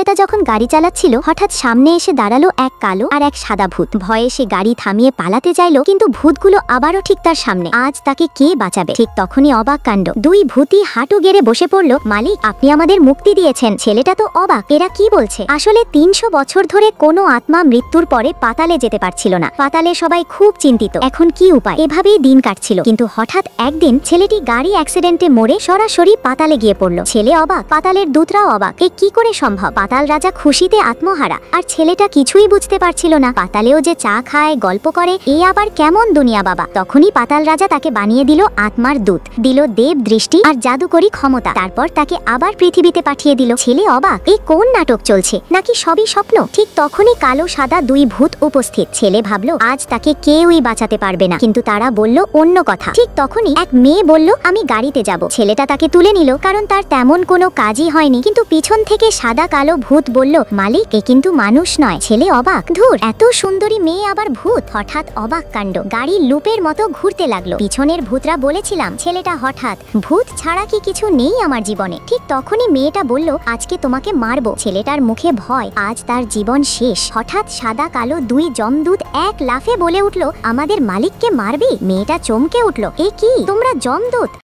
বিক্রেতা যখন গাড়ি চালাচ্ছিল হঠাৎ সামনে এসে দাঁড়ালো এক কালো আর এক সাদা ভূত। ভয়ে সে গাড়ি থামিয়ে পালাতে চাইলো, কিন্তু ভূতগুলো আবারও ঠিক তার সামনে। আজ তাকে কে বাঁচাবে? ঠিক তখনই অবাক কাণ্ড। দুই ভূতই হাঁটু গেড়ে বসে পড়ল। মালিক, আপনি আমাদের মুক্তি দিয়েছেন। ছেলেটা তো অবাক, এরা কি বলছে? আসলে 300 বছর ধরে কোনো আত্মা মৃত্যুর পরে পাতালে যেতে পারছিল না। পাতালে সবাই খুব চিন্তিত, এখন কি উপায়? এভাবেই দিন কাটছিল। কিন্তু হঠাৎ একদিন ছেলেটি গাড়ি অ্যাক্সিডেন্টে মরে সরাসরি পাতালে গিয়ে পড়ল। ছেলে অবাক, পাতালের দূতরাও অবাক। এ কি করে সম্ভব? পাতাল রাজা খুশিতে আত্মহারা, আর ছেলেটা কিছুই বুঝতে পারছিল না। পাতালেও যে চা খায়, গল্প করে, এ আবার কেমন দুনিয়া বাবা। তখনই পাতাল রাজা তাকে বানিয়ে দিল আত্মার দূত, দিল দেব দৃষ্টি আর জাদুকরী ক্ষমতা। তারপর তাকে আবার পৃথিবীতে পাঠিয়ে দিল। ছেলে অবাক, এই কোন নাটক চলছে, নাকি সবই স্বপ্ন? ঠিক তখনই কালো সাদা দুই ভূত উপস্থিত। ছেলে ভাবলো আজ তাকে কেউই বাঁচাতে পারবে না, কিন্তু তারা বলল অন্য কথা। ঠিক তখনই এক মেয়ে বলল, আমি গাড়িতে যাব। ছেলেটা তাকে তুলে নিল, কারণ তার তেমন কোনো কাজই হয়নি। কিন্তু পিছন থেকে সাদা কালো ভূত বলল, মালিক, এ কিন্তু মানুষ নয়। ছেলে অবাক, ধুর, এত সুন্দরী মেয়ে আবার ভূত। হঠাৎ অবাক কাণ্ড, গাড়ি লুপের মতো ঘুরতে লাগলো। পিছনের ভূতরা বলেছিলাম ছেলেটা হঠাৎ, ভূত ছাড়া কি কিছু নেই আমার জীবনে? ঠিক তখনই মেয়েটা বলল, আজকে তোমাকে মারবো। ছেলেটার মুখে ভয়, আজ তার জীবন শেষ। হঠাৎ সাদা কালো দুই যমদূত এক লাফে বলে উঠল, আমাদের মালিককে মারবি? মেয়েটা চমকে উঠল, এ কি, তোমরা যমদূত?